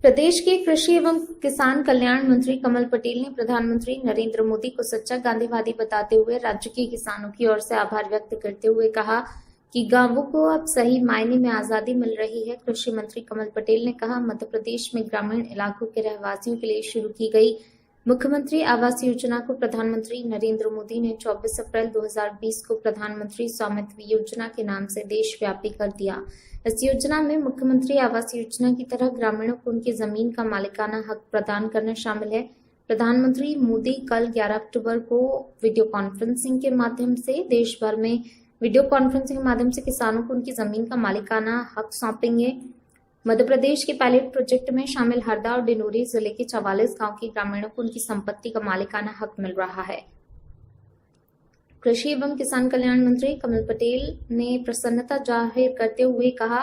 प्रदेश के कृषि एवं किसान कल्याण मंत्री कमल पटेल ने प्रधानमंत्री नरेंद्र मोदी को सच्चा गांधीवादी बताते हुए राज्य के किसानों की ओर से आभार व्यक्त करते हुए कहा कि गांवों को अब सही मायने में आजादी मिल रही है। कृषि मंत्री कमल पटेल ने कहा, मध्य प्रदेश में ग्रामीण इलाकों के रहवासियों के लिए शुरू की गई मुख्यमंत्री आवास योजना को प्रधानमंत्री नरेंद्र मोदी ने 24 अप्रैल 2020 को प्रधानमंत्री स्वामित्व योजना के नाम से देशव्यापी कर दिया। इस योजना में मुख्यमंत्री आवास योजना की तरह ग्रामीणों को उनकी जमीन का मालिकाना हक प्रदान करना शामिल है। प्रधानमंत्री मोदी कल 11 अक्टूबर को वीडियो कॉन्फ्रेंसिंग के माध्यम से देश भर में किसानों को उनकी जमीन का मालिकाना हक सौंपेंगे। मध्य प्रदेश के पायलट प्रोजेक्ट में शामिल हरदा और डिंडोरी जिले के 44 गांव के ग्रामीणों को उनकी संपत्ति का मालिकाना हक मिल रहा है। कृषि एवं किसान कल्याण मंत्री कमल पटेल ने प्रसन्नता जाहिर करते हुए कहा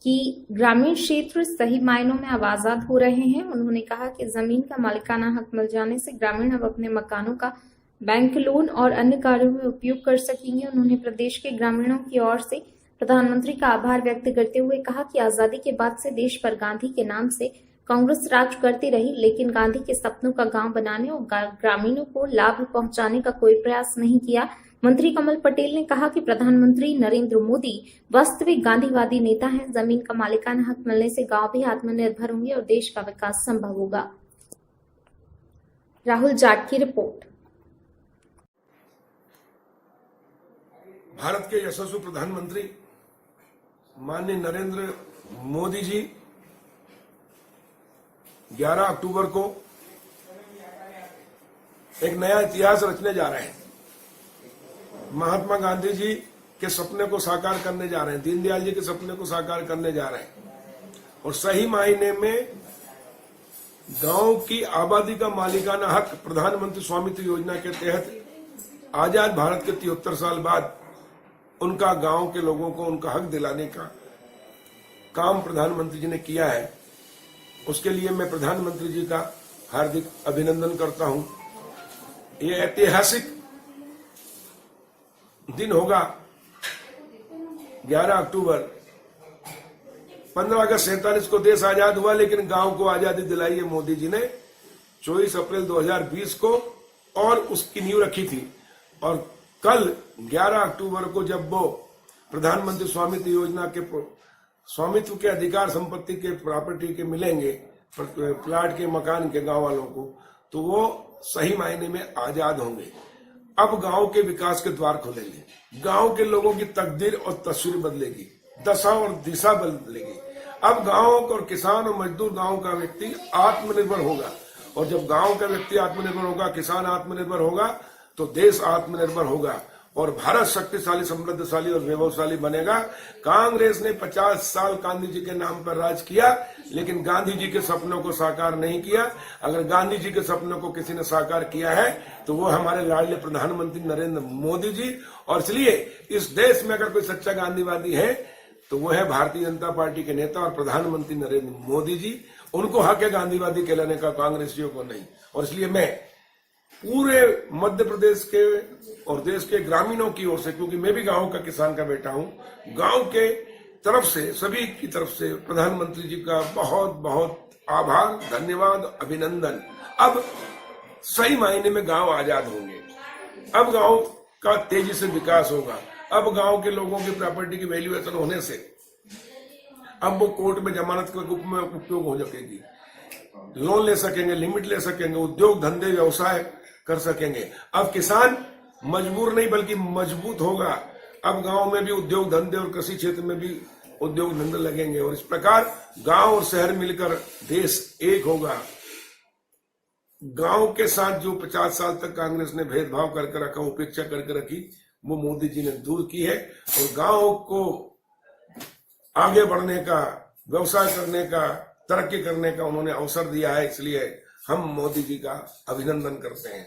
कि ग्रामीण क्षेत्र सही मायनों में अब आजाद हो रहे हैं। उन्होंने कहा कि जमीन का मालिकाना हक मिल जाने से ग्रामीण अब अपने मकानों का बैंक लोन और अन्य कार्यों में उपयोग कर सकेंगे। उन्होंने प्रदेश के ग्रामीणों की ओर से प्रधानमंत्री का आभार व्यक्त करते हुए कहा कि आजादी के बाद से देश पर गांधी के नाम से कांग्रेस राज करती रही, लेकिन गांधी के सपनों का गांव बनाने और ग्रामीणों को लाभ पहुंचाने का कोई प्रयास नहीं किया। मंत्री कमल पटेल ने कहा कि प्रधानमंत्री नरेंद्र मोदी वास्तविक गांधीवादी नेता हैं। जमीन का मालिकाना हक मिलने से गांव भी आत्मनिर्भर होंगे और देश का विकास संभव होगा। राहुल जाट की रिपोर्ट। भारत के यशस्वी प्रधानमंत्री माननीय नरेंद्र मोदी जी 11 अक्टूबर को एक नया इतिहास रचने जा रहे हैं। महात्मा गांधी जी के सपने को साकार करने जा रहे हैं, दीनदयाल जी के सपने को साकार करने जा रहे हैं और सही मायने में गांव की आबादी का मालिकाना हक प्रधानमंत्री स्वामित्व योजना के तहत आजाद भारत के 73 साल बाद उनका गांव के लोगों को उनका हक दिलाने का काम प्रधानमंत्री जी ने किया है। उसके लिए मैं प्रधानमंत्री जी का हार्दिक अभिनंदन करता हूं। ये ऐतिहासिक दिन होगा 11 अक्टूबर। 15 अगस्त 47 को देश आजाद हुआ, लेकिन गांव को आजादी दिलाई है मोदी जी ने 24 अप्रैल 2020 को और उसकी नींव रखी थी। और कल 11 अक्टूबर को जब वो प्रधानमंत्री स्वामित्व योजना के स्वामित्व के अधिकार संपत्ति के प्रॉपर्टी के मिलेंगे, प्लाट के मकान के गांव वालों को, तो वो सही मायने में आजाद होंगे। अब गांव के विकास के द्वार खुलेंगे, गांव के लोगों की तकदीर और तस्वीर बदलेगी, दशा और दिशा बदलेगी। अब गांव और किसान और मजदूर गांव का व्यक्ति आत्मनिर्भर होगा और जब गांव का व्यक्ति आत्मनिर्भर होगा, किसान आत्मनिर्भर होगा, तो देश आत्मनिर्भर होगा और भारत शक्तिशाली, समृद्धशाली और वैभवशाली बनेगा। कांग्रेस ने 50 साल गांधी जी के नाम पर राज किया, लेकिन गांधी जी के सपनों को साकार नहीं किया। अगर गांधी जी के सपनों को किसी ने साकार किया है तो वो हमारे लाडले प्रधानमंत्री नरेंद्र मोदी जी। और इसलिए इस देश में अगर कोई सच्चा गांधीवादी है तो वो है भारतीय जनता पार्टी के नेता और प्रधानमंत्री नरेंद्र मोदी जी। उनको हक है गांधीवादी कहलाने का, कांग्रेसियों को नहीं। और इसलिए मैं पूरे मध्य प्रदेश के और देश के ग्रामीणों की ओर से, क्योंकि मैं भी गांव का किसान का बेटा हूं, गांव के तरफ से, सभी की तरफ से प्रधानमंत्री जी का बहुत बहुत आभार, धन्यवाद, अभिनंदन। अब सही मायने में गांव आजाद होंगे। अब गांव का तेजी से विकास होगा। अब गांव के लोगों की प्रॉपर्टी की वैल्यूएशन होने से अब वो कोर्ट में जमानत के रूप में उपयोग हो सकेगी, लोन ले सकेंगे, लिमिट ले सकेंगे, उद्योग धंधे व्यवसाय कर सकेंगे। अब किसान मजबूर नहीं बल्कि मजबूत होगा। अब गांव में भी उद्योग धंधे और कृषि क्षेत्र में भी उद्योग धंधे लगेंगे और इस प्रकार गांव और शहर मिलकर देश एक होगा। गांव के साथ जो 50 साल तक कांग्रेस ने भेदभाव करके रखा, उपेक्षा करके रखी, वो मोदी जी ने दूर की है और गांव को आगे बढ़ने का, व्यवसाय करने का, तरक्की करने का उन्होंने अवसर दिया है। इसलिए हम मोदी जी का अभिनंदन करते हैं।